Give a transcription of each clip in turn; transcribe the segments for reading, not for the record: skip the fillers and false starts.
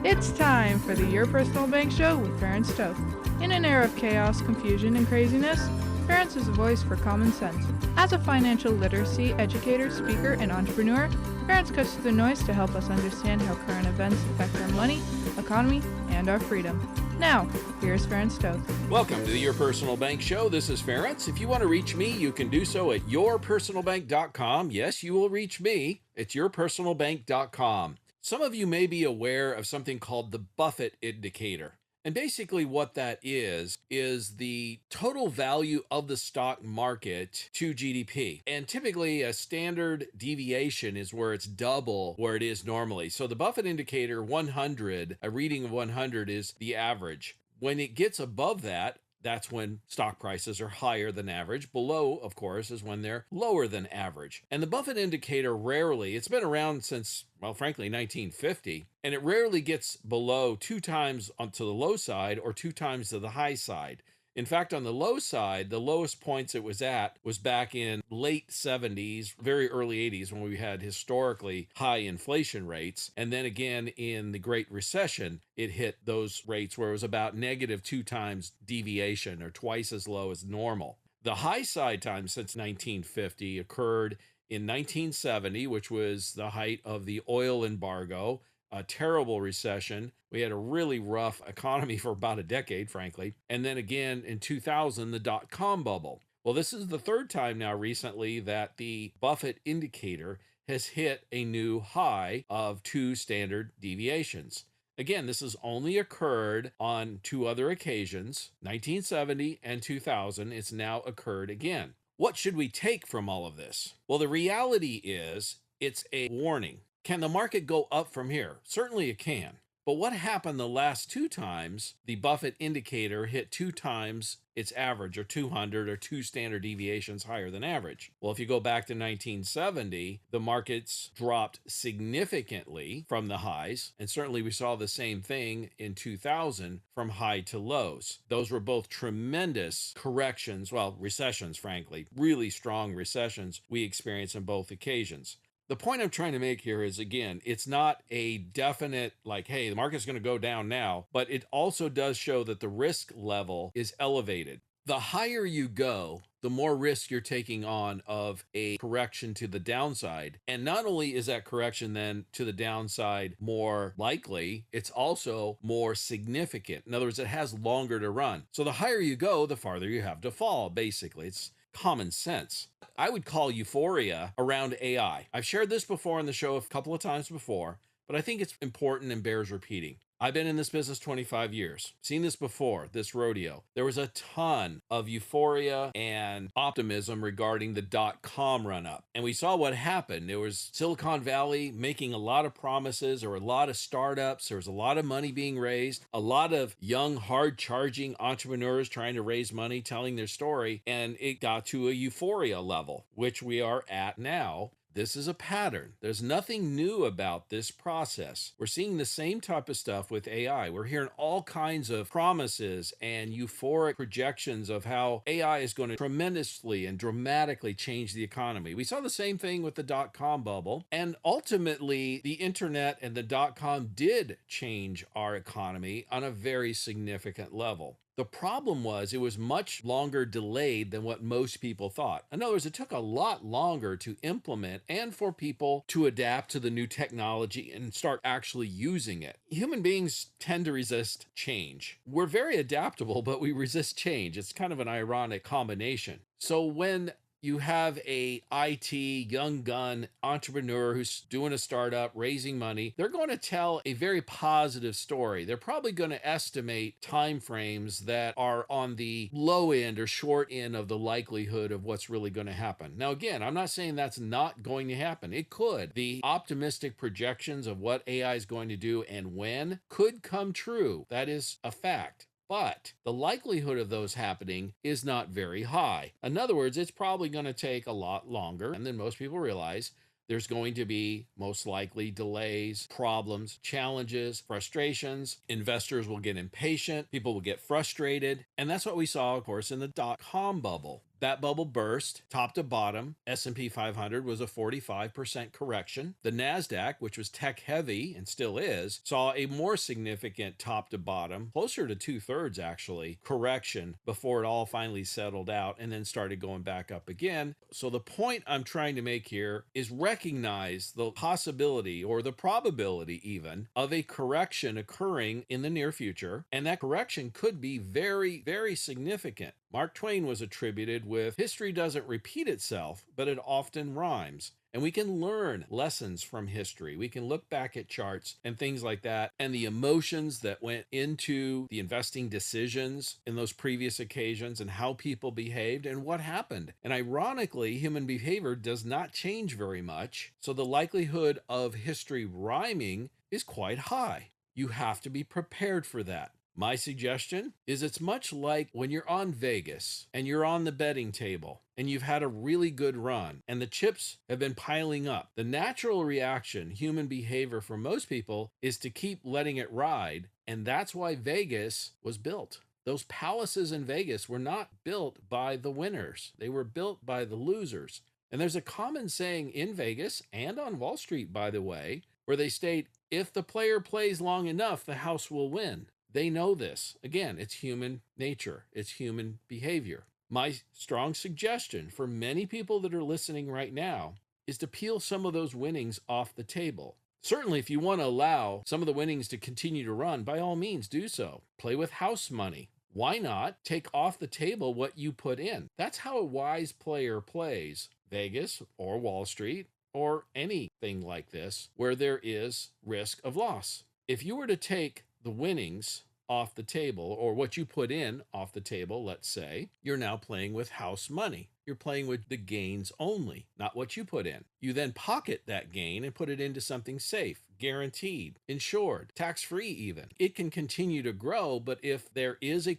It's time for the Your Personal Bank Show with Ference Toth. In an era of chaos, confusion, and craziness, Ference is a voice for common sense. As a financial literacy educator, speaker, and entrepreneur, Ference cuts through the noise to help us understand how current events affect our money, economy, and our freedom. Now, here's Ference Toth. Welcome to the Your Personal Bank Show. This is Ference. If you want to reach me, you can do so at yourpersonalbank.com. Yes, you will reach me. It's yourpersonalbank.com. Some of you may be aware of something called the Buffett Indicator. And basically what that is the total value of the stock market to GDP. And typically a standard deviation is where it's double where it is normally. So the Buffett Indicator 100, a reading of 100 is the average. When it gets above that, that's when stock prices are higher than average. Below, of course, is when they're lower than average. And the Buffett Indicator rarely, it's been around since, well, frankly, 1950, and it rarely gets below 2 times onto the low side or 2 times to the high side. In fact, on the low side, the lowest points it was at was back in late 70s, very early 80s, when we had historically high inflation rates. And then again, in the Great Recession, it hit those rates where it was about negative 2 times deviation, or twice as low as normal. The high side time since 1950 occurred in 1970, which was the height of the oil embargo, a terrible recession. We had a really rough economy for about a decade, frankly. And then again in 2000, the dot-com bubble. Well, this is the third time now recently that the Buffett Indicator has hit a new high of 2 standard deviations. Again, this has only occurred on 2 other occasions, 1970 and 2000. It's now occurred again. What should we take from all of this? Well, the reality is it's a warning. Can the market go up from here? Certainly it can. But what happened the last 2 times the Buffett Indicator hit 2 times its average, or 200, or 2 standard deviations higher than average? Well, if you go back to 1970, the markets dropped significantly from the highs, and certainly we saw the same thing in 2000 from high to lows. Those were both tremendous corrections, well, recessions, frankly, really strong recessions we experienced on both occasions. The point I'm trying to make here is, again, it's not a definite, like, hey, the market's going to go down now, but it also does show that the risk level is elevated. The higher you go, the more risk you're taking on of a correction to the downside. And not only is that correction then to the downside more likely, it's also more significant. In other words, it has longer to run. So the higher you go, the farther you have to fall, basically. It's common sense. I would call euphoria around AI. I've shared this before on the show a couple of times before, but I think it's important and bears repeating. I've been in this business 25 years, seen this before, this rodeo. There was a ton of euphoria and optimism regarding the dot-com run-up. And we saw what happened. There was Silicon Valley making a lot of promises. There were a lot of startups. There was a lot of money being raised, a lot of young, hard-charging entrepreneurs trying to raise money, telling their story. And it got to a euphoria level, which we are at now. This is a pattern. There's nothing new about this process. We're seeing the same type of stuff with AI. We're hearing all kinds of promises and euphoric projections of how AI is going to tremendously and dramatically change the economy. We saw the same thing with the dot-com bubble, and ultimately the internet and the dot-com did change our economy on a very significant level. The problem was it was much longer delayed than what most people thought. In other words, it took a lot longer to implement and for people to adapt to the new technology and start actually using it. Human beings tend to resist change. We're very adaptable, but we resist change. It's kind of an ironic combination. So when you have a IT young gun entrepreneur who's doing a startup, raising money, they're going to tell a very positive story. They're probably going to estimate timeframes that are on the low end or short end of the likelihood of what's really going to happen. Now, again, I'm not saying that's not going to happen. It could. The optimistic projections of what AI is going to do and when could come true. That is a fact. But the likelihood of those happening is not very high. In other words, it's probably going to take a lot longer, and then most people realize there's going to be most likely delays, problems, challenges, frustrations. Investors will get impatient. People will get frustrated. And that's what we saw, of course, in the dot-com bubble. That bubble burst top to bottom. S&P 500 was a 45% correction. The NASDAQ, which was tech heavy and still is, saw a more significant top to bottom, closer to 2/3 actually, correction before it all finally settled out and then started going back up again. So the point I'm trying to make here is recognize the possibility or the probability even of a correction occurring in the near future, and that correction could be very, very significant. Mark Twain was attributed with history doesn't repeat itself, but it often rhymes. And we can learn lessons from history. We can look back at charts and things like that, and the emotions that went into the investing decisions in those previous occasions and how people behaved and what happened. And ironically, human behavior does not change very much. So the likelihood of history rhyming is quite high. You have to be prepared for that. My suggestion is it's much like when you're on Vegas and you're on the betting table and you've had a really good run and the chips have been piling up. The natural reaction, human behavior for most people, is to keep letting it ride. And that's why Vegas was built. Those palaces in Vegas were not built by the winners. They were built by the losers. And there's a common saying in Vegas and on Wall Street, by the way, where they state, if the player plays long enough, the house will win. They know this. Again, it's human nature. It's human behavior. My strong suggestion for many people that are listening right now is to peel some of those winnings off the table. Certainly, if you want to allow some of the winnings to continue to run, by all means, do so. Play with house money. Why not take off the table what you put in? That's how a wise player plays. Vegas or Wall Street or anything like this where there is risk of loss. If you were to take the winnings off the table, or what you put in off the table, let's say, you're now playing with house money. You're playing with the gains only, not what you put in. You then pocket that gain and put it into something safe, guaranteed, insured, tax-free even. It can continue to grow, but if there is a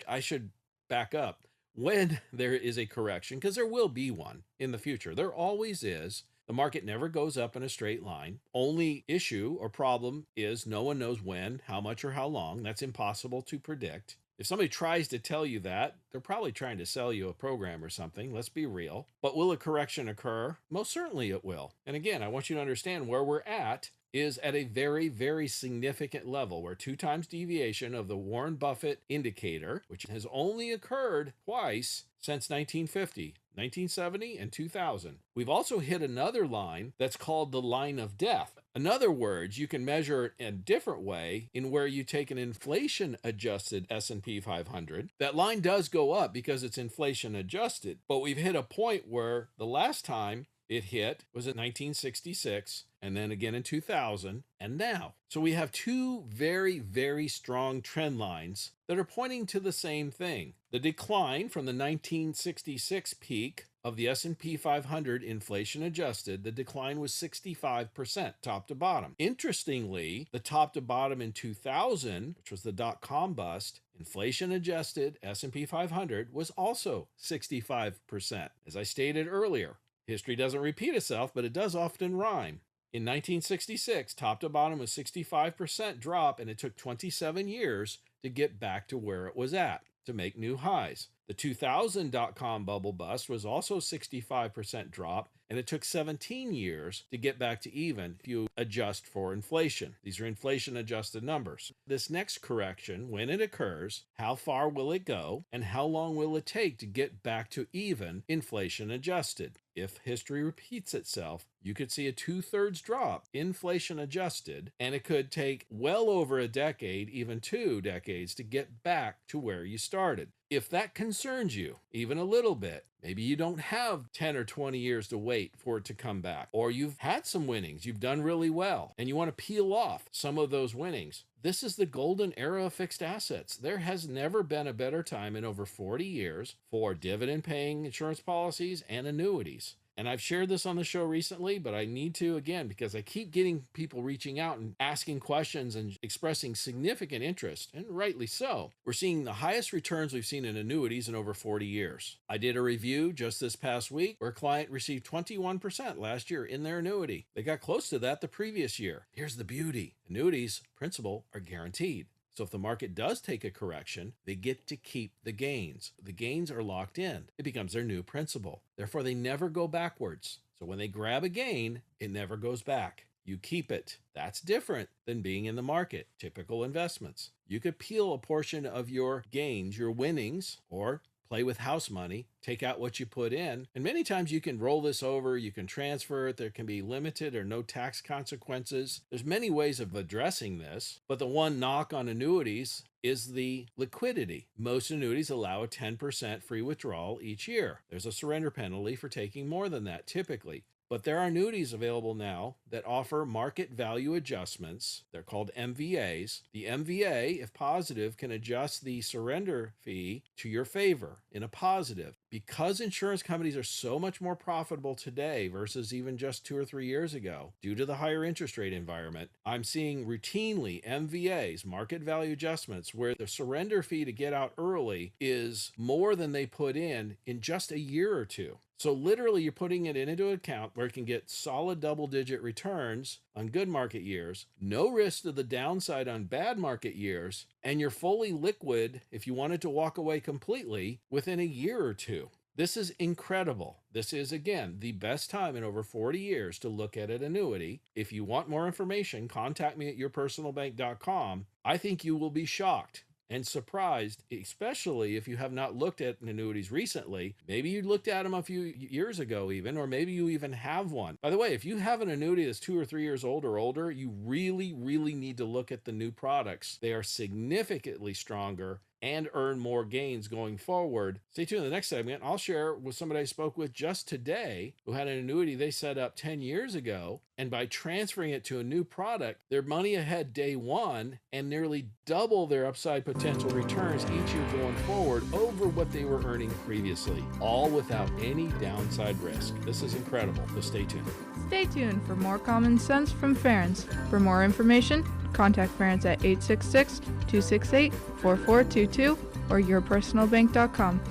I should back up. When there is a correction, because there will be one in the future, there always is. The market never goes up in a straight line. Only issue or problem is no one knows when, how much, or how long. That's impossible to predict. If somebody tries to tell you that, they're probably trying to sell you a program or something. Let's be real. But will a correction occur? Most certainly it will. And again, I want you to understand where we're at is at a very, very significant level where 2 times deviation of the Warren Buffett Indicator, which has only occurred twice since 1950, 1970 and 2000. We've also hit another line that's called the line of death. In other words, you can measure it in a different way in where you take an inflation-adjusted S&P 500. That line does go up because it's inflation-adjusted, but we've hit a point where the last time it hit was in 1966, and then again in 2000, and now. So we have 2 very, very strong trend lines that are pointing to the same thing. The decline from the 1966 peak of the S&P 500 inflation adjusted, the decline was 65% top to bottom. Interestingly, the top to bottom in 2000, which was the dot-com bust, inflation adjusted S&P 500 was also 65%. As I stated earlier, history doesn't repeat itself, but it does often rhyme. In 1966, top to bottom was 65% drop, and it took 27 years to get back to where it was at, to make new highs. The 2000 dot-com bubble bust was also 65% drop, and it took 17 years to get back to even if you adjust for inflation. These are inflation-adjusted numbers. This next correction, when it occurs, how far will it go, and how long will it take to get back to even inflation-adjusted? If history repeats itself, you could see a 2/3 drop, inflation-adjusted, and it could take well over a decade, even 2 decades, to get back to where you started. If that concerns you, even a little bit, maybe you don't have 10 or 20 years to wait for it to come back, or you've had some winnings, you've done really well, and you want to peel off some of those winnings. This is the golden era of fixed assets. There has never been a better time in over 40 years for dividend-paying insurance policies and annuities. And I've shared this on the show recently, but I need to again because I keep getting people reaching out and asking questions and expressing significant interest, and rightly so. We're seeing the highest returns we've seen in annuities in over 40 years. I did a review just this past week where a client received 21% last year in their annuity. They got close to that the previous year. Here's the beauty. Annuities, principal, are guaranteed. So if the market does take a correction, they get to keep the gains. The gains are locked in. It becomes their new principal. Therefore, they never go backwards. So when they grab a gain, it never goes back. You keep it. That's different than being in the market, typical investments. You could peel a portion of your gains, your winnings, or play with house money, take out what you put in, and many times you can roll this over, you can transfer it, there can be limited or no tax consequences. There's many ways of addressing this, but the one knock on annuities is the liquidity. Most annuities allow a 10% free withdrawal each year. There's a surrender penalty for taking more than that typically. But there are annuities available now that offer market value adjustments. They're called MVAs. The MVA, if positive, can adjust the surrender fee to your favor in a positive. Because insurance companies are so much more profitable today versus even just 2 or 3 years ago, due to the higher interest rate environment, I'm seeing routinely MVAs, market value adjustments, where the surrender fee to get out early is more than they put in just a year or two. So literally you're putting it into an account where it can get solid double-digit returns on good market years, no risk to the downside on bad market years, and you're fully liquid if you wanted to walk away completely within a year or two. This is incredible. This is, again, the best time in over 40 years to look at an annuity. If you want more information, contact me at yourpersonalbank.com. I think you will be shocked and surprised, especially if you have not looked at annuities recently. Maybe you looked at them a few years ago even, or maybe you even have one. By the way, if you have an annuity that's 2 or 3 years old or older, you really, really need to look at the new products. They are significantly stronger and earn more gains going forward. Stay tuned in the next segment. I'll share with somebody I spoke with just today who had an annuity they set up 10 years ago, and by transferring it to a new product, they're money ahead day one and nearly double their upside potential returns each year going forward over what they were earning previously, all without any downside risk. This is incredible, so stay tuned. Stay tuned for more common sense from Ference. For more information, contact Ference at 866-268-4422 or yourpersonalbank.com.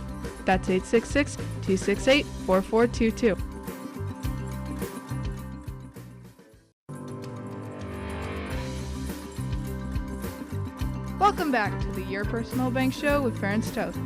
That's 866-268-4422. Welcome back to the Your Personal Bank Show with Ference Toth.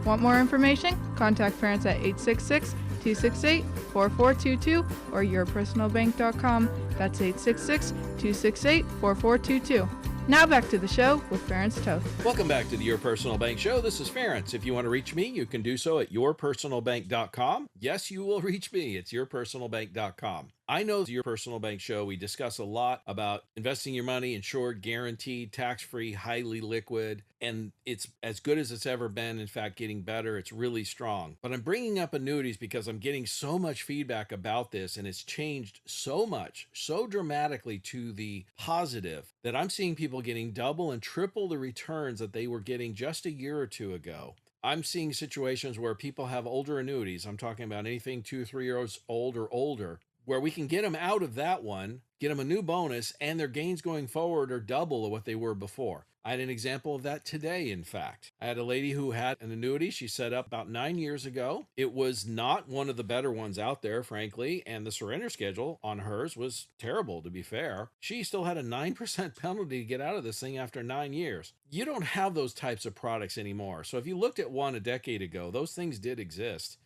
Want more information? Contact Ference at 866-268-4422 or yourpersonalbank.com. That's 866-268-4422. Now back to the show with Ference Toth. Welcome back to the Your Personal Bank Show. This is Ference. If you want to reach me, you can do so at yourpersonalbank.com. Yes, you will reach me. It's yourpersonalbank.com. I know Your Personal Bank Show, we discuss a lot about investing your money, insured, guaranteed, tax-free, highly liquid, and it's as good as it's ever been. In fact, getting better. It's really strong. But I'm bringing up annuities because I'm getting so much feedback about this, and it's changed so much, so dramatically to the positive, that I'm seeing people getting double and triple the returns that they were getting just a year or two ago. I'm seeing situations where people have older annuities. I'm talking about anything 2 or 3 years old or older, where we can get them out of that one, get them a new bonus, and their gains going forward are double of what they were before. I had an example of that today, in fact. I had a lady who had an annuity she set up about 9 years ago. It was not one of the better ones out there, frankly, and the surrender schedule on hers was terrible, to be fair. She still had a 9% penalty to get out of this thing after 9 years. You don't have those types of products anymore. So if you looked at one a decade ago, those things did exist.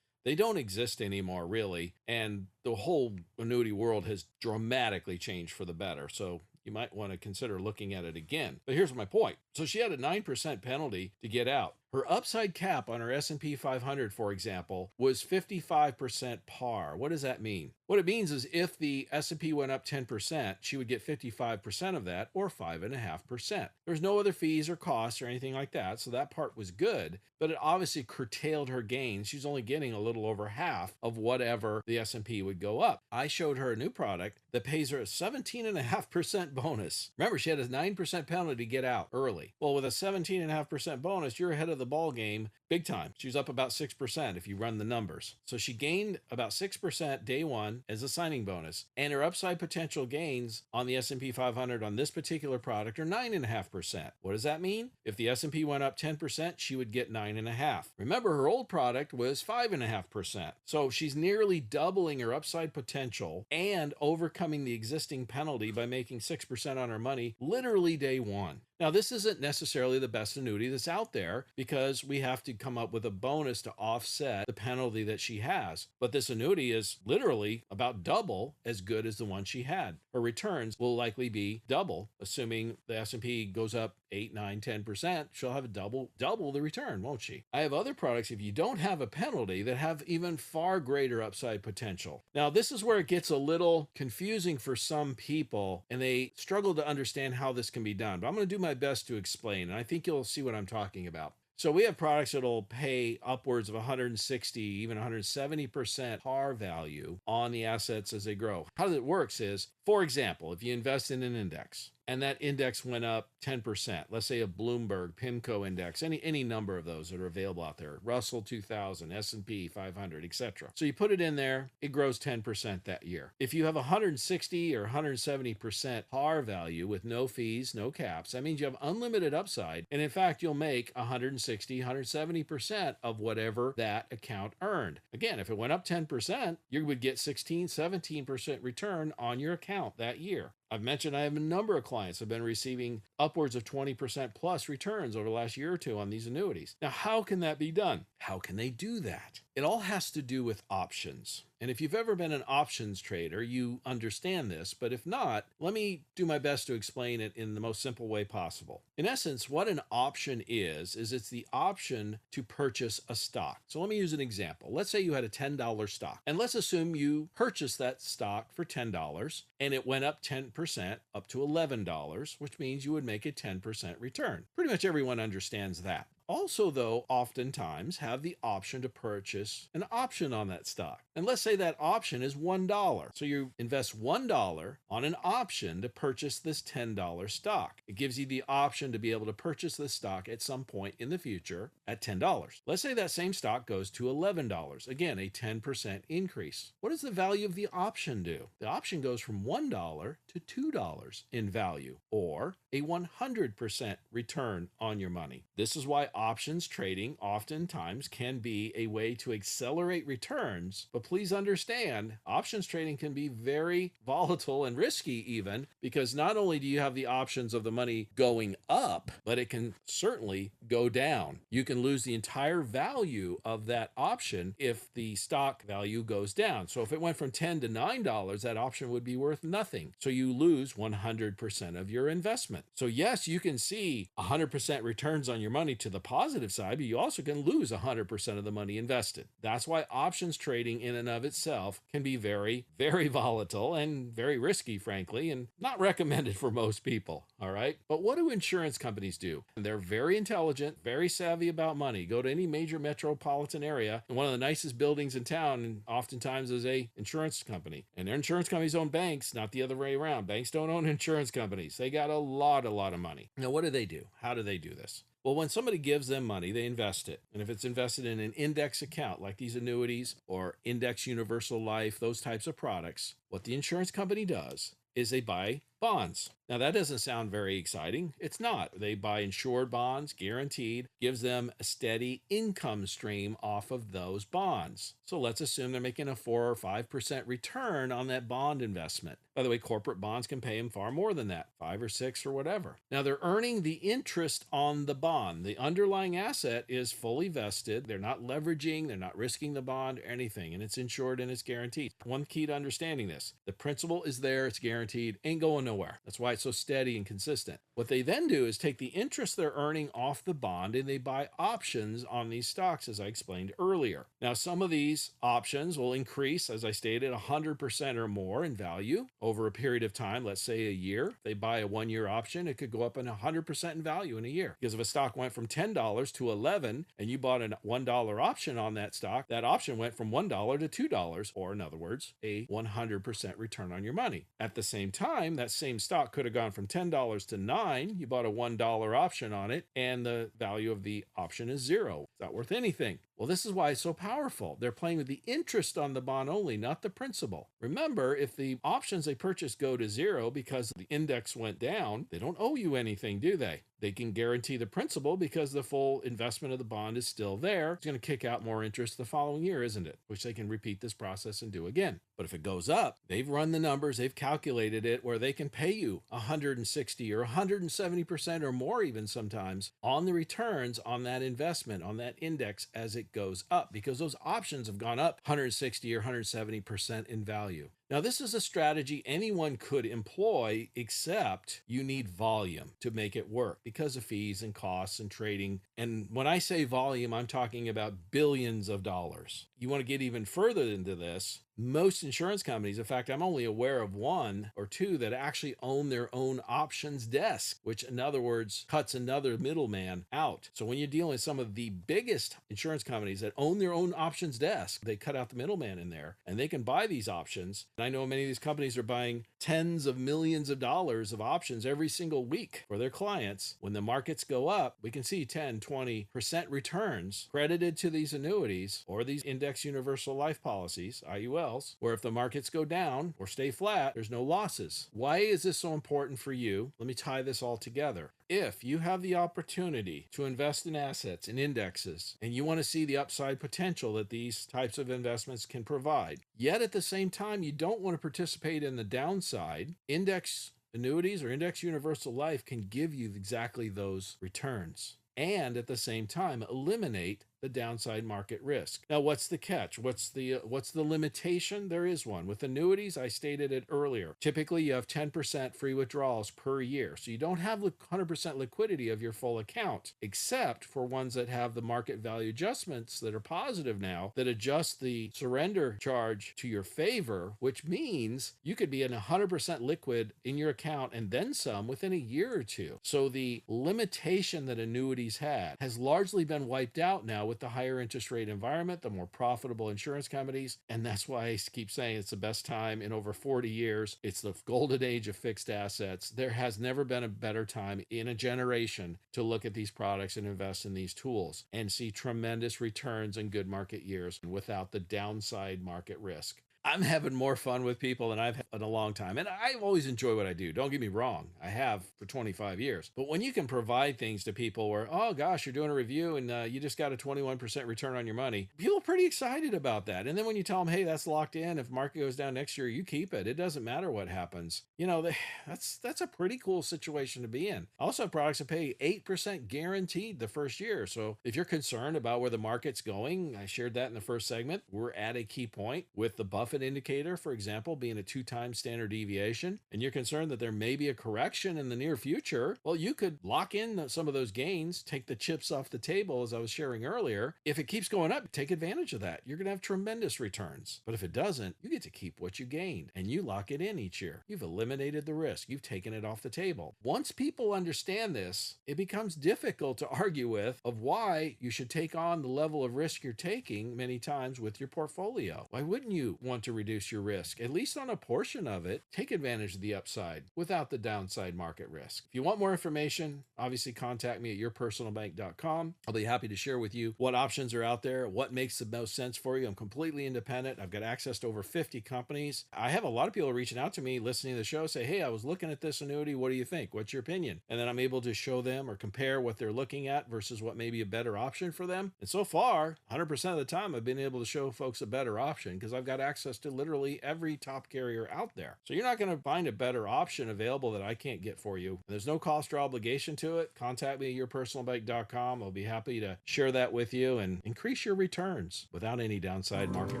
They don't exist anymore, really, and the whole annuity world has dramatically changed for the better. So you might want to consider looking at it again. But here's my point. So she had a 9% penalty to get out. Her upside cap on her S&P 500, for example, was 55% par. What does that mean? What it means is if the S&P went up 10%, she would get 55% of that, or 5.5%. There's no other fees or costs or anything like that, so that part was good, but it obviously curtailed her gains. She's only getting a little over half of whatever the S&P would go up. I showed her a new product that pays her a 17.5% bonus. Remember, she had a 9% penalty to get out early. Well, with a 17.5% bonus, you're ahead of the ball game big time. She was up about 6% if you run the numbers. So she gained about 6% day one as a signing bonus, and her upside potential gains on the S&P 500 on this particular product are 9.5%. What does that mean? If the S&P went up 10%, she would get 9.5%. Remember, her old product was 5.5%. So she's nearly doubling her upside potential and overcoming the existing penalty by making 6% on her money literally day one. Now, this isn't necessarily the best annuity that's out there because we have to come up with a bonus to offset the penalty that she has. But this annuity is literally about double as good as the one she had. Her returns will likely be double, assuming the S&P goes up 8, 9, 10%, she'll have a double the return, won't she? I have other products, if you don't have a penalty, that have even far greater upside potential. Now, this is where it gets a little confusing for some people, and they struggle to understand how this can be done. But I'm going to do my best to explain, and I think you'll see what I'm talking about. So we have products that'll pay upwards of 160, even 170% par value on the assets as they grow. How it works is, for example, if you invest in an index and that index went up 10%, let's say a Bloomberg PIMCO index, any number of those that are available out there, Russell 2000, S&P 500, etc. So you put it in there, it grows 10% that year. If you have 160 or 170% par value with no fees, no caps, that means you have unlimited upside. And in fact, you'll make 160, 170% of whatever that account earned. Again, if it went up 10%, you would get 16, 17% return on your account that year. I've mentioned I have a number of clients have been receiving upwards of 20% plus returns over the last year or two on these annuities. Now, how can that be done? How can they do that? It all has to do with options. And if you've ever been an options trader, you understand this. But if not, let me do my best to explain it in the most simple way possible. In essence, what an option is it's the option to purchase a stock. So let me use an example. Let's say you had a $10 stock. And let's assume you purchased that stock for $10 and it went up 10% up to $11, which means you would make a 10% return. Pretty much everyone understands that. Also, though, oftentimes have the option to purchase an option on that stock. And let's say that option is $1. So you invest $1 on an option to purchase this $10 stock. It gives you the option to be able to purchase this stock at some point in the future at $10. Let's say that same stock goes to $11. Again, a 10% increase. What does the value of the option do? The option goes from $1 to $2 in value, or a 100% return on your money. This is why options trading oftentimes can be a way to accelerate returns, but please understand, options trading can be very volatile and risky even, because not only do you have the options of the money going up, but it can certainly go down. You can lose the entire value of that option if the stock value goes down. So if it went from $10 to $9, that option would be worth nothing. So you lose 100% of your investment. So yes, you can see 100% returns on your money to the positive side, but you also can lose 100% of the money invested. That's why options trading in and of itself can be very, very volatile and very risky, frankly, and not recommended for most people. All right. But what do insurance companies do? They're very intelligent, very savvy about money. Go to any major metropolitan area, and one of the nicest buildings in town, and oftentimes is a insurance company. And their insurance companies own banks, not the other way around. Banks don't own insurance companies. They got a lot of money. Now, what do? How do they do this? Well, when somebody gives them money, they invest it. And if it's invested in an index account, like these annuities or index universal life, those types of products, what the insurance company does is they buy bonds. Now, that doesn't sound very exciting. It's not. They buy insured bonds, guaranteed, gives them a steady income stream off of those bonds. So let's assume they're making a 4 or 5% return on that bond investment. By the way, corporate bonds can pay them far more than that, 5 or 6 or whatever. Now, they're earning the interest on the bond. The underlying asset is fully vested. They're not leveraging, they're not risking the bond or anything, and it's insured and it's guaranteed. One key to understanding this, the principal is there, it's guaranteed, ain't going nowhere. That's why it's so steady and consistent. What they then do is take the interest they're earning off the bond and they buy options on these stocks, as I explained earlier. Now, some of these options will increase, as I stated, 100% or more in value over a period of time, let's say a year. If they buy a 1-year option, it could go up in 100% in value in a year. Because if a stock went from $10 to $11 and you bought a $1 option on that stock, that option went from $1 to $2, or in other words, a 100% return on your money. At the same time, that same stock could have gone from $10 to $9. You bought a $1 option on it, and the value of the option is zero. It's not worth anything. Well, this is why it's so powerful. They're playing with the interest on the bond only, not the principal. Remember, if the options they purchase go to zero because the index went down, they don't owe you anything, do they? They can guarantee the principal because the full investment of the bond is still there. It's going to kick out more interest the following year, isn't it? Which they can repeat this process and do again. But if it goes up, they've run the numbers, they've calculated it where they can pay you 160 or 170% or more even sometimes on the returns on that investment, on that index as it goes up, because those options have gone up 160 or 170% in value. Now, this is a strategy anyone could employ, except you need volume to make it work because of fees and costs and trading. And when I say volume, I'm talking about billions of dollars. You want to get even further into this, most insurance companies, in fact, I'm only aware of one or two that actually own their own options desk, which in other words, cuts another middleman out. So when you're dealing with some of the biggest insurance companies that own their own options desk, they cut out the middleman in there and they can buy these options. And I know many of these companies are buying tens of millions of dollars of options every single week for their clients. When the markets go up, we can see 10, 20% returns credited to these annuities or these index universal life policies, IUL, where if the markets go down or stay flat, there's no losses. Why is this so important for you? Let me tie this all together. If you have the opportunity to invest in assets and indexes, and you want to see the upside potential that these types of investments can provide, yet at the same time, you don't want to participate in the downside, index annuities or index universal life can give you exactly those returns. And at the same time, eliminate the downside market risk. Now, what's the catch? What's the limitation? There is one. With annuities, I stated it earlier. Typically, you have 10% free withdrawals per year. So you don't have 100% liquidity of your full account, except for ones that have the market value adjustments that are positive now, that adjust the surrender charge to your favor, which means you could be in 100% liquid in your account and then some within a year or two. So the limitation that annuities had has largely been wiped out now with the higher interest rate environment, the more profitable insurance companies. And that's why I keep saying it's the best time in over 40 years. It's the golden age of fixed assets. There has never been a better time in a generation to look at these products and invest in these tools and see tremendous returns in good market years without the downside market risk. I'm having more fun with people than I've had in a long time. And I always enjoy what I do. Don't get me wrong. I have for 25 years. But when you can provide things to people where, oh gosh, you're doing a review and you just got a 21% return on your money, people are pretty excited about that. And then when you tell them, hey, that's locked in. If market goes down next year, you keep it. It doesn't matter what happens. You know, that's a pretty cool situation to be in. I also have products that pay 8% guaranteed the first year. So if you're concerned about where the market's going, I shared that in the first segment. We're at a key point with the Buffett Indicator, for example, being a 2-time standard deviation, and you're concerned that there may be a correction in the near future, well, you could lock in some of those gains, take the chips off the table, as I was sharing earlier. If it keeps going up, take advantage of that. You're going to have tremendous returns. But if it doesn't, you get to keep what you gained, and you lock it in each year. You've eliminated the risk. You've taken it off the table. Once people understand this, it becomes difficult to argue with of why you should take on the level of risk you're taking many times with your portfolio. Why wouldn't you want to reduce your risk, at least on a portion of it? Take advantage of the upside without the downside market risk. If you want more information, obviously contact me at yourpersonalbank.com. I'll be happy to share with you what options are out there, what makes the most sense for you. I'm completely independent. I've got access to over 50 companies. I have a lot of people reaching out to me, listening to the show, say, hey, I was looking at this annuity. What do you think? What's your opinion? And then I'm able to show them or compare what they're looking at versus what may be a better option for them. And so far, 100% of the time, I've been able to show folks a better option because I've got access to literally every top carrier out there. So you're not going to find a better option available that I can't get for you. There's no cost or obligation to it. Contact me at yourpersonalbank.com. I'll be happy to share that with you and increase your returns without any downside market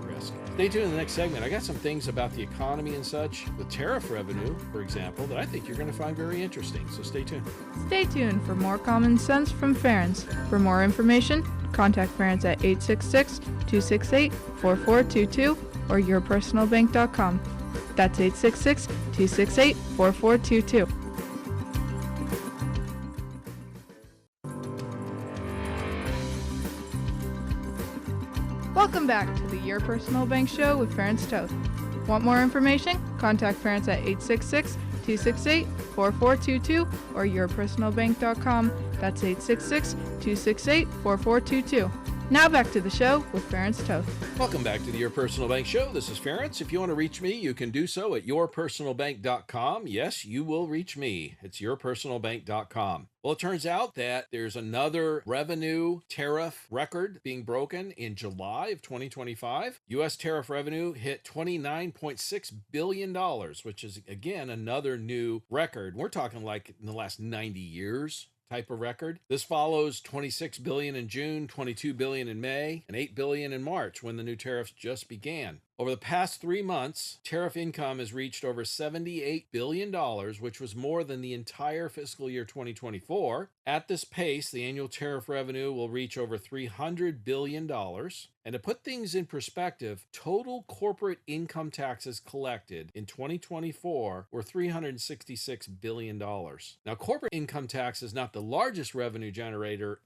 risk. Stay tuned in the next segment. I got some things about the economy and such, with tariff revenue, for example, that I think you're going to find very interesting. So stay tuned. Stay tuned for more common sense from Ference. For more information, contact Ference at 866-268-4422 or yourpersonalbank.com. That's 866-268-4422. Welcome back to the Your Personal Bank Show with Ference Toth. Want more information? Contact parents at 866-268-4422 or yourpersonalbank.com. That's 866-268-4422. Now back to the show with Ference Toth. Welcome back to the Your Personal Bank Show. This is Ference. If you want to reach me, you can do so at yourpersonalbank.com. Yes, you will reach me. It's yourpersonalbank.com. Well, it turns out that there's another revenue tariff record being broken in July of 2025. U.S. tariff revenue hit $29.6 billion, which is, again, another new record. We're talking like in the last 90 years. Type of record. This follows $26 billion in June, $22 billion in May, and $8 billion in March when the new tariffs just began. Over the past 3 months, tariff income has reached over $78 billion, which was more than the entire fiscal year 2024. At this pace, the annual tariff revenue will reach over $300 billion. And to put things in perspective, total corporate income taxes collected in 2024 were $366 billion. Now, corporate income tax is not the largest revenue generator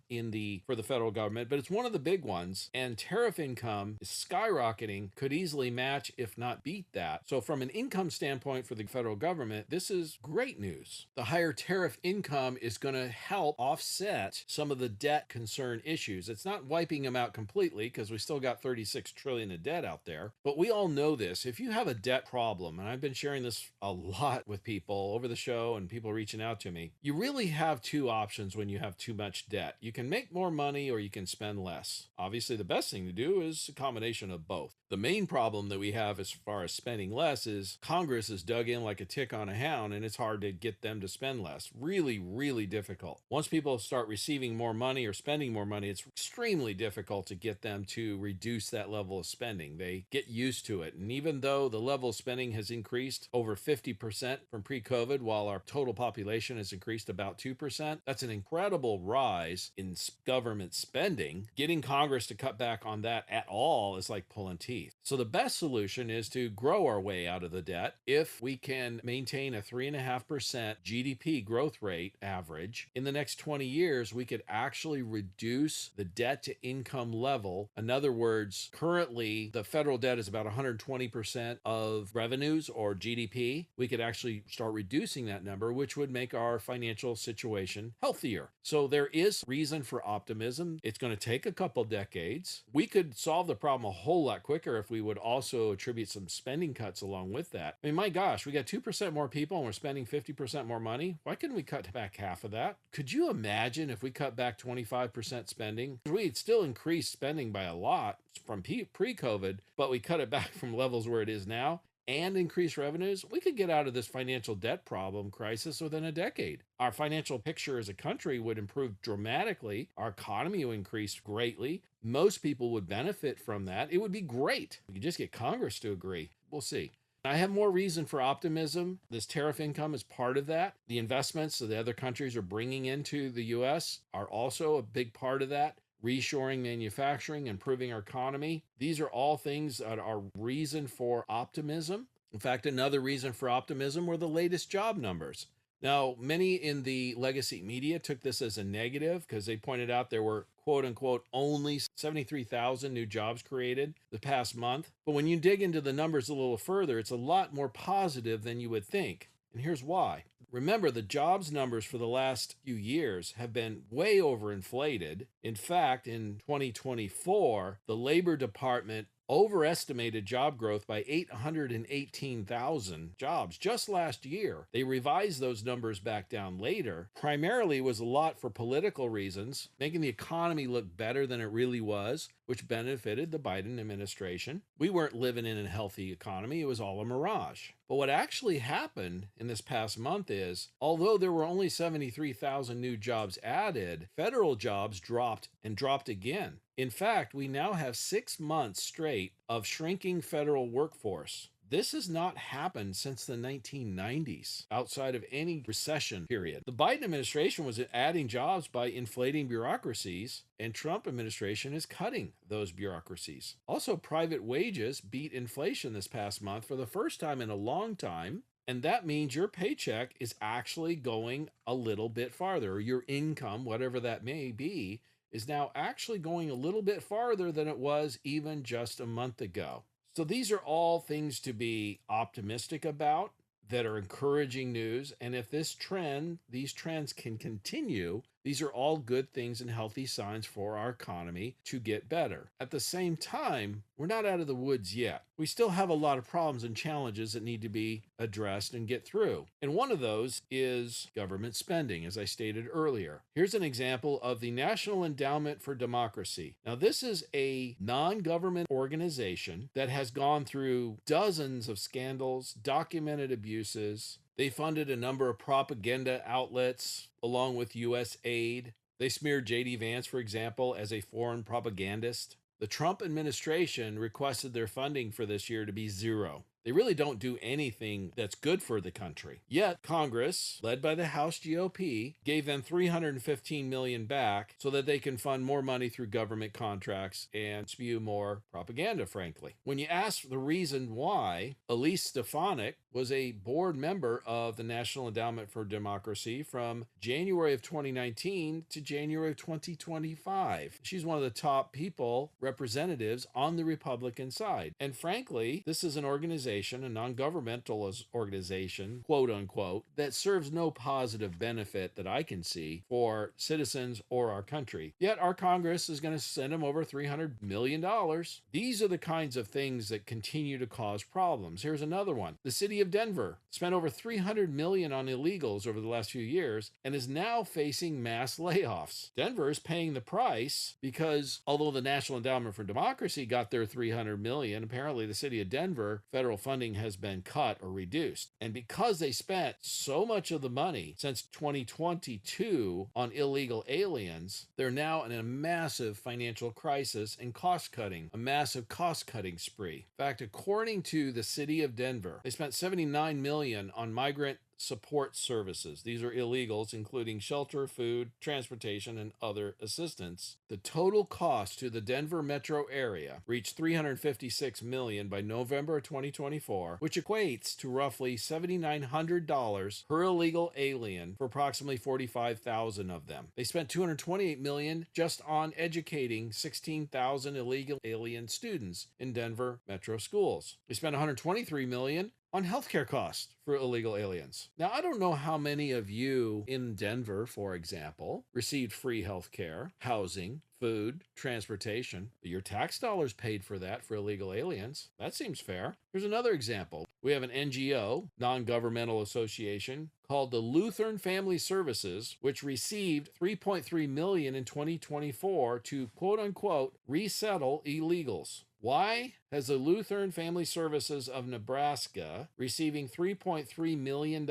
for the federal government, but it's one of the big ones. And tariff income is skyrocketing, could easily match, if not beat that. So from an income standpoint for the federal government, this is great news. The higher tariff income is going to help offset some of the debt concern issues. It's not wiping them out completely because we still got $36 trillion of debt out there. But we all know this. If you have a debt problem, and I've been sharing this a lot with people over the show and people reaching out to me, you really have two options when you have too much debt. You can make more money or you can spend less. Obviously, the best thing to do is a combination of both. The main problem that we have as far as spending less is Congress is dug in like a tick on a hound, and it's hard to get them to spend less. Really, really difficult. Once people start receiving more money or spending more money, it's extremely difficult to get them to reduce that level of spending. They get used to it. And even though the level of spending has increased over 50% from pre-COVID, while our total population has increased about 2%, that's an incredible rise in government spending. Getting Congress to cut back on that at all is like pulling teeth. So the best solution is to grow our way out of the debt. If we can maintain a 3.5% GDP growth rate average in the next 20 years, we could actually reduce the debt to income level. In other words, currently the federal debt is about 120% of revenues or GDP. We could actually start reducing that number, which would make our financial situation healthier. So there is reason for optimism. It's going to take a couple decades. We could solve the problem a whole lot quicker if we would also attribute some spending cuts along with that. I mean, my gosh, we got 2% more people and we're spending 50% more money. Why couldn't we cut back half of that? Could you imagine if we cut back 25% spending? We'd still increase spending by a lot from pre-COVID, but we cut it back from levels where it is now and increase revenues. We could get out of this financial debt problem crisis within a decade. Our financial picture as a country would improve dramatically. Our economy would increase greatly. Most people would benefit from that. It would be great. We could just get Congress to agree. We'll see. I have more reason for optimism. This tariff income is part of that. The investments that the other countries are bringing into the U.S. are also a big part of that. Reshoring manufacturing, improving our economy. These are all things that are reason for optimism. In fact, another reason for optimism were the latest job numbers. Now, many in the legacy media took this as a negative because they pointed out there were, quote unquote, only 73,000 new jobs created the past month. But when you dig into the numbers a little further, it's a lot more positive than you would think. And here's why. Remember, the jobs numbers for the last few years have been way overinflated. In fact, in 2024, the Labor Department overestimated job growth by 818,000 jobs just last year. They revised those numbers back down later. Primarily, it was a lot for political reasons, making the economy look better than it really was, which benefited the Biden administration. We weren't living in a healthy economy. It was all a mirage. But what actually happened in this past month is, although there were only 73,000 new jobs added, federal jobs dropped and dropped again. In fact, we now have 6 months straight of shrinking federal workforce. This has not happened since the 1990s, outside of any recession period. The Biden administration was adding jobs by inflating bureaucracies, and Trump administration is cutting those bureaucracies. Also, private wages beat inflation this past month for the first time in a long time. And that means your paycheck is actually going a little bit farther, or your income, whatever that may be, is now actually going a little bit farther than it was even just a month ago. So these are all things to be optimistic about, that are encouraging news. And if these trends can continue, these are all good things and healthy signs for our economy to get better. At the same time, we're not out of the woods yet. We still have a lot of problems and challenges that need to be addressed and get through. And one of those is government spending, as I stated earlier. Here's an example of the National Endowment for Democracy. Now, this is a non-government organization that has gone through dozens of scandals, documented abuses. They funded a number of propaganda outlets along with U.S. aid. They smeared J.D. Vance, for example, as a foreign propagandist. The Trump administration requested their funding for this year to be zero. They really don't do anything that's good for the country. Yet Congress, led by the House GOP, gave them $315 million back so that they can fund more money through government contracts and spew more propaganda, frankly. When you ask the reason why, Elise Stefanik was a board member of the National Endowment for Democracy from January of 2019 to January of 2025. She's one of the top representatives on the Republican side. And frankly, this is an organization, a non-governmental organization, quote unquote, that serves no positive benefit that I can see for citizens or our country. Yet our Congress is going to send them over $300 million. These are the kinds of things that continue to cause problems. Here's another one. The city of Denver spent over $300 million on illegals over the last few years and is now facing mass layoffs. Denver is paying the price because although the National Endowment for Democracy got their $300 million, apparently the city of Denver federal funding has been cut or reduced. And because they spent so much of the money since 2022 on illegal aliens, they're now in a massive financial crisis and a massive cost-cutting spree. In fact, according to the city of Denver, they spent $79 million on migrant support services. These are illegals, including shelter, food, transportation, and other assistance. The total cost to the Denver metro area reached $356 million by November of 2024, which equates to roughly $7,900 per illegal alien for approximately 45,000 of them. They spent $228 million just on educating 16,000 illegal alien students in Denver metro schools. They spent $123 million on healthcare costs for illegal aliens. Now, I don't know how many of you in Denver, for example, received free healthcare, housing, food, transportation. Your tax dollars paid for that for illegal aliens. That seems fair. Here's another example. We have an NGO, non-governmental association, called the Lutheran Family Services, which received $3.3 million in 2024 to, quote unquote, resettle illegals. Why has the Lutheran Family Services of Nebraska receiving $3.3 million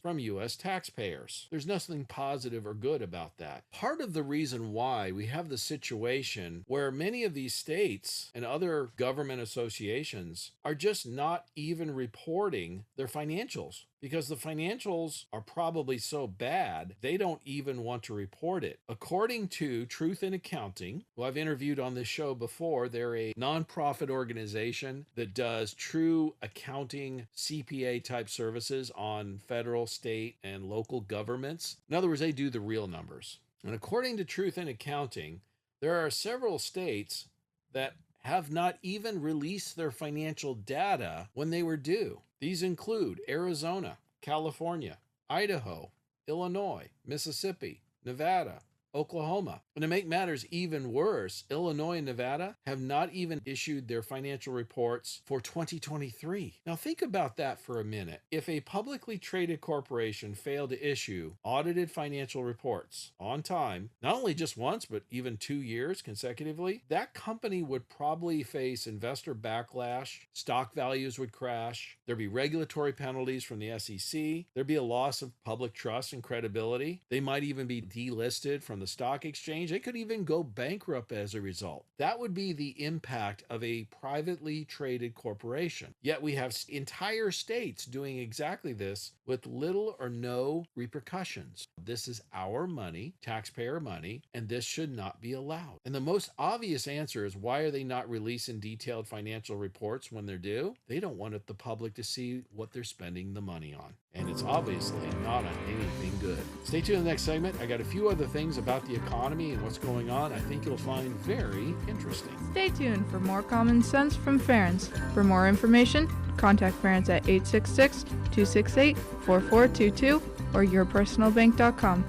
from U.S. taxpayers? There's nothing positive or good about that. Part of the reason why we have the situation where many of these states and other government associations are just not even reporting their financials, because the financials are probably so bad, they don't even want to report it. According to Truth in Accounting, who I've interviewed on this show before, they're a nonprofit organization that does true accounting CPA type services on federal, state, and local governments. In other words, they do the real numbers. And according to Truth in Accounting, there are several states that have not even released their financial data when they were due. These include Arizona, California, Idaho, Illinois, Mississippi, Nevada, Oklahoma. And to make matters even worse, Illinois and Nevada have not even issued their financial reports for 2023. Now think about that for a minute. If a publicly traded corporation failed to issue audited financial reports on time, not only just once, but even 2 years consecutively, that company would probably face investor backlash, stock values would crash, there'd be regulatory penalties from the SEC, there'd be a loss of public trust and credibility. They might even be delisted from the stock exchange. They could even go bankrupt as a result. That would be the impact of a privately traded corporation. Yet we have entire states doing exactly this with little or no repercussions. This is our money, taxpayer money, and this should not be allowed. And the most obvious answer is, why are they not releasing detailed financial reports when they're due? They don't want the public to see what they're spending the money on. And it's obviously not on anything good. Stay tuned in the next segment. I got a few other things about about the economy and what's going on, I think you'll find very interesting. Stay tuned for more common sense from Ference. For more information, contact Ference at 866-268-4422 or yourpersonalbank.com.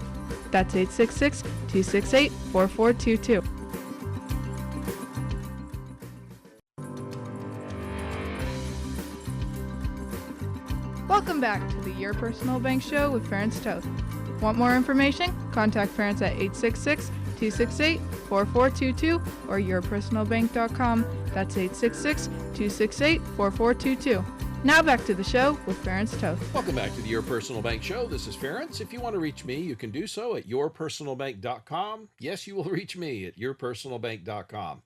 That's 866-268-4422. Welcome back to the Your Personal Bank Show with Ference Toth. Want more information? Contact Ference at 866-268-4422 or yourpersonalbank.com. That's 866-268-4422. Now back to the show with Ference Toth. Welcome back to the Your Personal Bank Show. This is Ference. If you want to reach me, you can do so at yourpersonalbank.com. Yes, you will reach me at yourpersonalbank.com.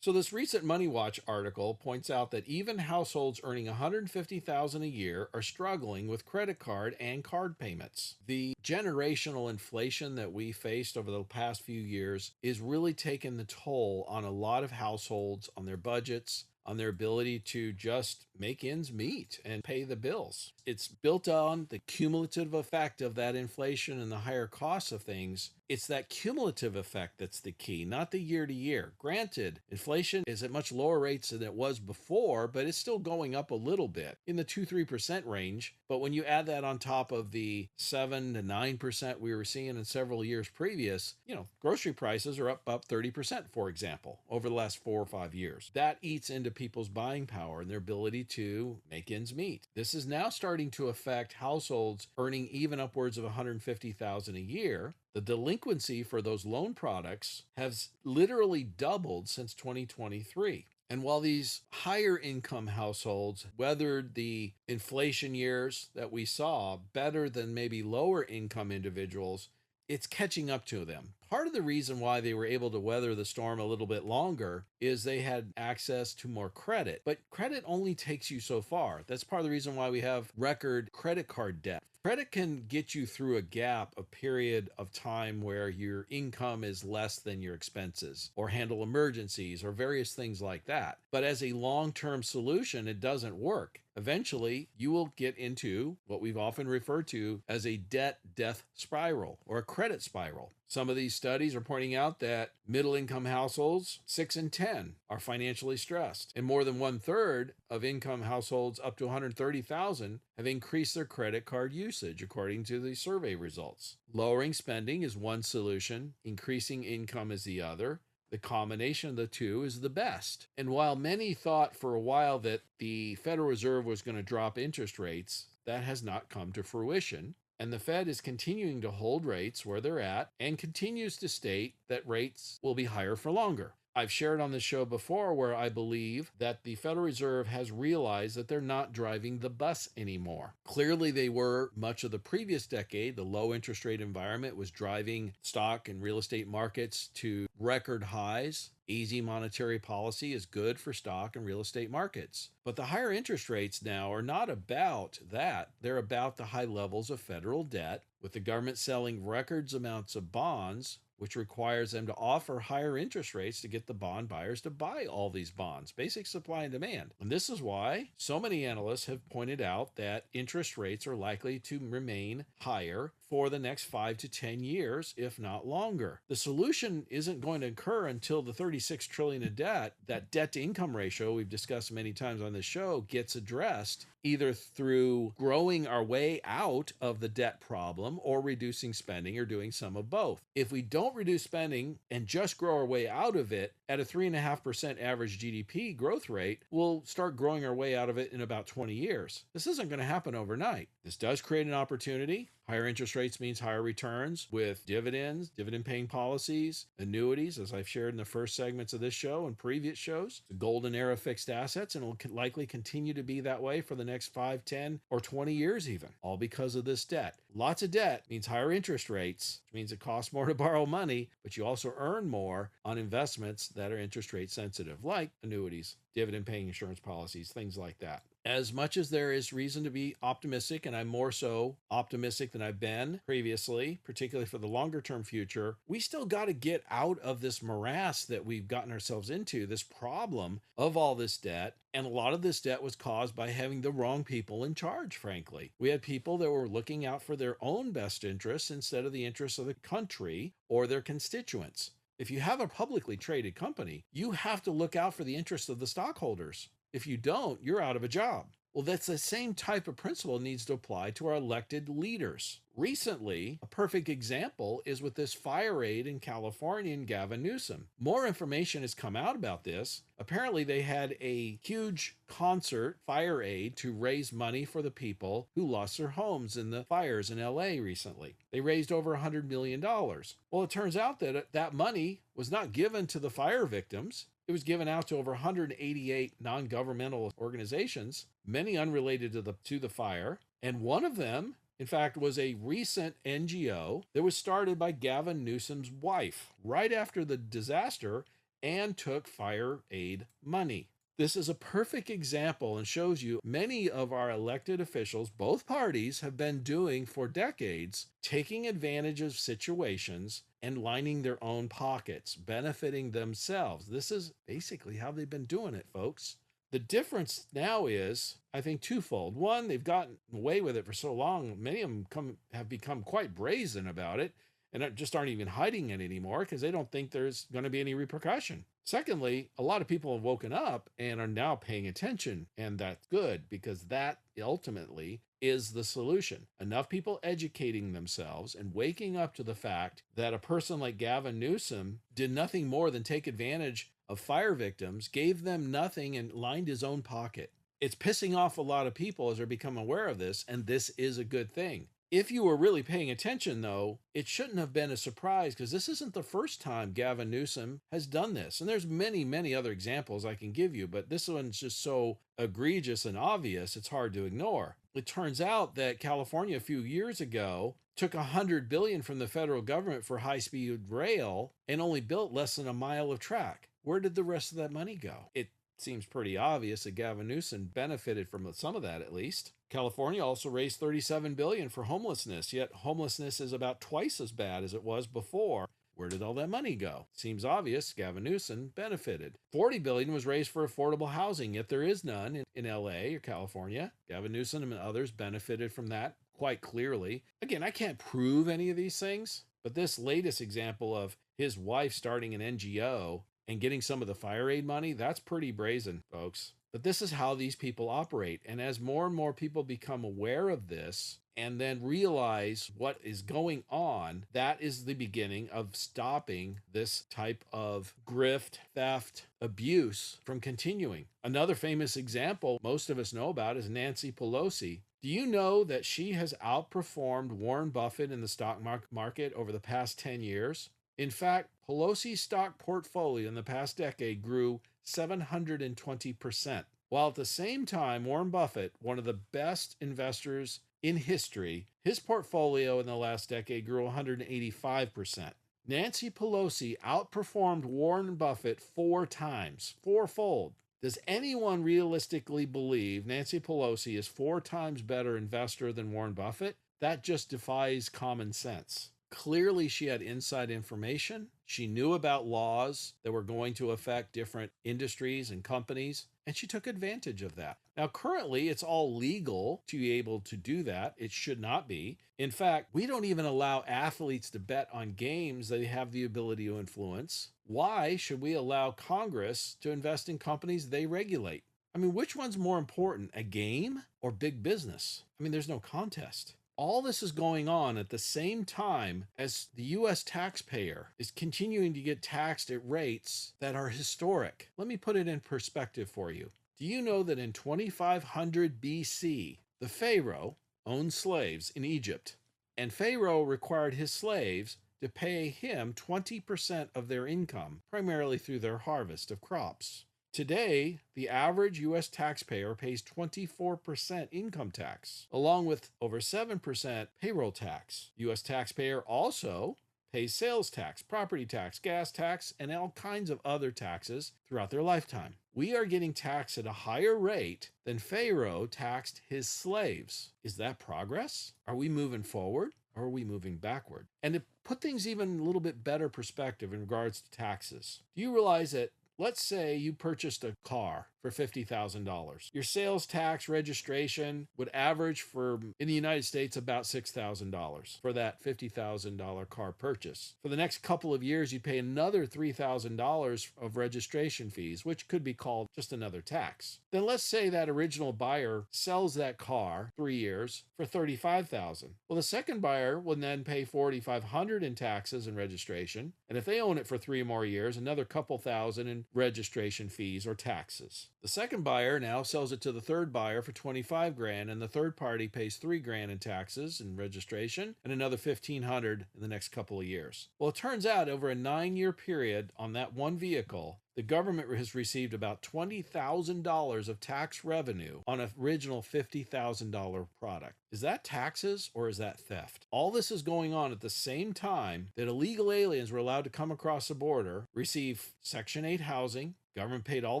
So this recent Money Watch article points out that even households earning $150,000 a year are struggling with credit card and card payments. The generational inflation that we faced over the past few years is really taking the toll on a lot of households, on their budgets, on their ability to just make ends meet and pay the bills. It's built on the cumulative effect of that inflation and the higher costs of things. It's that cumulative effect that's the key, not the year to year. Granted, inflation is at much lower rates than it was before, but it's still going up a little bit in the 2-3% range. But when you add that on top of the 7 to 9% we were seeing in several years previous, grocery prices are up 30%, for example, over the last 4 or 5 years. That eats into people's buying power and their ability to make ends meet. This is now starting to affect households earning even upwards of $150,000 a year. The delinquency for those loan products has literally doubled since 2023. And while these higher income households weathered the inflation years that we saw better than maybe lower income individuals, it's catching up to them. Part of the reason why they were able to weather the storm a little bit longer is they had access to more credit. But credit only takes you so far. That's part of the reason why we have record credit card debt. Credit can get you through a gap, a period of time where your income is less than your expenses, or handle emergencies, or various things like that. But as a long-term solution, it doesn't work. Eventually, you will get into what we've often referred to as a debt death spiral or a credit spiral. Some of these studies are pointing out that middle-income households, 6 in 10, are financially stressed, and more than 1/3 of income households up to $130,000 have increased their credit card usage, according to the survey results. Lowering spending is one solution, increasing income is the other. The combination of the two is the best. And while many thought for a while that the Federal Reserve was going to drop interest rates, that has not come to fruition. And the Fed is continuing to hold rates where they're at and continues to state that rates will be higher for longer. I've shared on this show before where I believe that the Federal Reserve has realized that they're not driving the bus anymore. Clearly, they were much of the previous decade. The low interest rate environment was driving stock and real estate markets to record highs. Easy monetary policy is good for stock and real estate markets. But the higher interest rates now are not about that. They're about the high levels of federal debt, with the government selling records amounts of bonds, which requires them to offer higher interest rates to get the bond buyers to buy all these bonds. Basic supply and demand. And this is why so many analysts have pointed out that interest rates are likely to remain higher for the next 5 to 10 years, if not longer. The solution isn't going to occur until the $36 trillion of debt, that debt to income ratio we've discussed many times on this show, gets addressed either through growing our way out of the debt problem or reducing spending or doing some of both. If we don't reduce spending and just grow our way out of it at a 3.5% average GDP growth rate, we'll start growing our way out of it in about 20 years. This isn't going to happen overnight. This does create an opportunity. Higher interest rates means higher returns with dividends, dividend-paying policies, annuities, as I've shared in the first segments of this show and previous shows, the golden era of fixed assets, and it will likely continue to be that way for the next 5, 10, or 20 years even, all because of this debt. Lots of debt means higher interest rates, which means it costs more to borrow money, but you also earn more on investments that are interest rate sensitive, like annuities, dividend-paying insurance policies, things like that. As much as there is reason to be optimistic, and I'm more so optimistic than I've been previously, particularly for the longer term future, we still got to get out of this morass that we've gotten ourselves into, this problem of all this debt. And a lot of this debt was caused by having the wrong people in charge, frankly. We had people that were looking out for their own best interests instead of the interests of the country or their constituents. If you have a publicly traded company, you have to look out for the interests of the stockholders. If you don't, you're out of a job. Well, that's the same type of principle needs to apply to our elected leaders. Recently, a perfect example is with this fire aid in California and Gavin Newsom. More information has come out about this. Apparently, they had a huge concert fire aid to raise money for the people who lost their homes in the fires in LA recently. They raised over $100 million. Well, it turns out that that money was not given to the fire victims. It was given out to over 188 non-governmental organizations, many unrelated to the fire. And one of them, in fact, was a recent NGO that was started by Gavin Newsom's wife right after the disaster and took fire aid money. This is a perfect example and shows you many of our elected officials, both parties, have been doing for decades, taking advantage of situations and lining their own pockets, benefiting themselves. This is basically how they've been doing it, folks. The difference now is, I think, twofold. One, they've gotten away with it for so long. Many of them have become quite brazen about it and just aren't even hiding it anymore because they don't think there's going to be any repercussion. Secondly, a lot of people have woken up and are now paying attention, and that's good because that ultimately is the solution. Enough people educating themselves and waking up to the fact that a person like Gavin Newsom did nothing more than take advantage of fire victims, gave them nothing, and lined his own pocket. It's pissing off a lot of people as they become aware of this, and this is a good thing. If you were really paying attention, though, it shouldn't have been a surprise because this isn't the first time Gavin Newsom has done this. And there's many, many other examples I can give you, but this one's just so egregious and obvious, it's hard to ignore. It turns out that California a few years ago took $100 billion from the federal government for high-speed rail and only built less than a mile of track. Where did the rest of that money go? It seems pretty obvious that Gavin Newsom benefited from some of that, at least. California also raised $37 billion for homelessness, yet homelessness is about twice as bad as it was before. Where did all that money go? Seems obvious Gavin Newsom benefited. $40 billion was raised for affordable housing, yet there is none in LA or California. Gavin Newsom and others benefited from that quite clearly. Again, I can't prove any of these things, but this latest example of his wife starting an NGO and getting some of the fire aid money, that's pretty brazen, folks. But this is how these people operate. And as more and more people become aware of this and then realize what is going on, that is the beginning of stopping this type of grift, theft, abuse from continuing. Another famous example most of us know about is Nancy Pelosi. Do you know that she has outperformed Warren Buffett in the stock market over the past 10 years? In fact, Pelosi's stock portfolio in the past decade grew 720%, while at the same time, Warren Buffett, one of the best investors in history, his portfolio in the last decade grew 185%. Nancy Pelosi outperformed Warren Buffett 4 times, fourfold. Does anyone realistically believe Nancy Pelosi is 4 times better investor than Warren Buffett? That just defies common sense. Clearly, she had inside information. She knew about laws that were going to affect different industries and companies, and she took advantage of that. Now, currently, it's all legal to be able to do that. It should not be. In fact, we don't even allow athletes to bet on games they have the ability to influence. Why should we allow Congress to invest in companies they regulate? I mean, which one's more important, a game or big business? I mean, there's no contest. All this is going on at the same time as the U.S. taxpayer is continuing to get taxed at rates that are historic. Let me put it in perspective for you. Do you know that in 2500 BC, the Pharaoh owned slaves in Egypt, and Pharaoh required his slaves to pay him 20% of their income, primarily through their harvest of crops? Today, the average U.S. taxpayer pays 24% income tax, along with over 7% payroll tax. U.S. taxpayer also pays sales tax, property tax, gas tax, and all kinds of other taxes throughout their lifetime. We are getting taxed at a higher rate than Pharaoh taxed his slaves. Is that progress? Are we moving forward or are we moving backward? And to put things even a little bit better perspective in regards to taxes, do you realize that, let's say you purchased a car for $50,000. Your sales tax registration would average in the United States about $6,000 for that $50,000 car purchase. For the next couple of years, you pay another $3,000 of registration fees, which could be called just another tax. Then let's say that original buyer sells that car 3 years for $35,000. Well, the second buyer will then pay $4,500 in taxes and registration, and if they own it for 3 more years, another couple thousand in registration fees or taxes. The second buyer now sells it to the third buyer for $25,000, and the third party pays $3,000 in taxes and registration, and another $1,500 in the next couple of years. Well, it turns out over a 9-year period on that one vehicle, the government has received about $20,000 of tax revenue on an original $50,000 product. Is that taxes or is that theft? All this is going on at the same time that illegal aliens were allowed to come across the border, receive Section 8 housing. Government paid all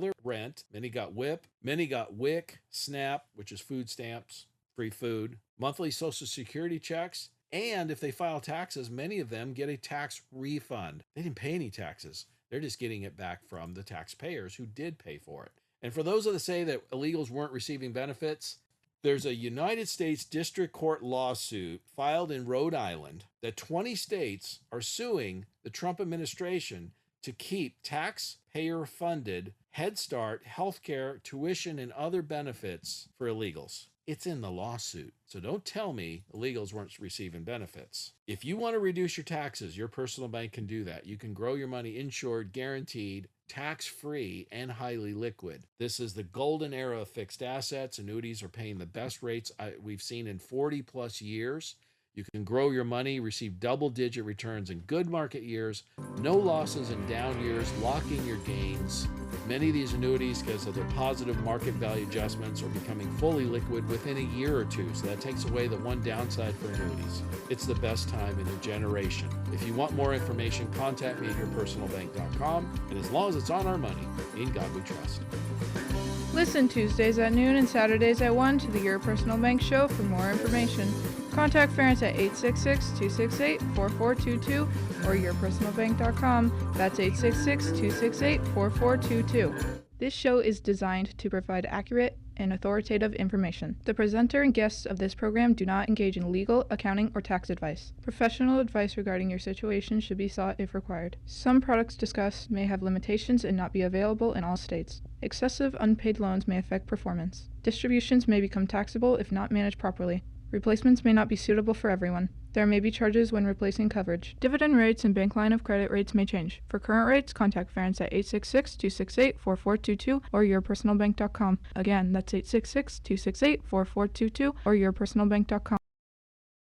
their rent. Many got WIC, many got WIC, SNAP, which is food stamps, free food, monthly Social Security checks, and if they file taxes, many of them get a tax refund. They didn't pay any taxes. They're just getting it back from the taxpayers who did pay for it. And for those that say that illegals weren't receiving benefits, there's a United States District Court lawsuit filed in Rhode Island that 20 states are suing the Trump administration to keep taxpayer-funded Head Start, healthcare, tuition, and other benefits for illegals. It's in the lawsuit. So don't tell me illegals weren't receiving benefits. If you want to reduce your taxes, your personal bank can do that. You can grow your money insured, guaranteed, tax-free, and highly liquid. This is the golden era of fixed assets. Annuities are paying the best rates we've seen in 40 plus years. You can grow your money, receive double-digit returns in good market years, no losses in down years, lock in your gains. Many of these annuities, because of their positive market value adjustments, are becoming fully liquid within a year or two. So that takes away the one downside for annuities. It's the best time in a generation. If you want more information, contact me at yourpersonalbank.com. And as long as it's on our money, in God we trust. Listen Tuesdays at noon and Saturdays at 1 to the Your Personal Bank Show for more information. Contact Ference at 866-268-4422 or yourpersonalbank.com. That's 866-268-4422. This show is designed to provide accurate and authoritative information. The presenter and guests of this program do not engage in legal, accounting, or tax advice. Professional advice regarding your situation should be sought if required. Some products discussed may have limitations and not be available in all states. Excessive unpaid loans may affect performance. Distributions may become taxable if not managed properly. Replacements may not be suitable for everyone. There may be charges when replacing coverage. Dividend rates and bank line of credit rates may change. For current rates, contact Ference at 866-268-4422 or yourpersonalbank.com. Again, that's 866-268-4422 or yourpersonalbank.com.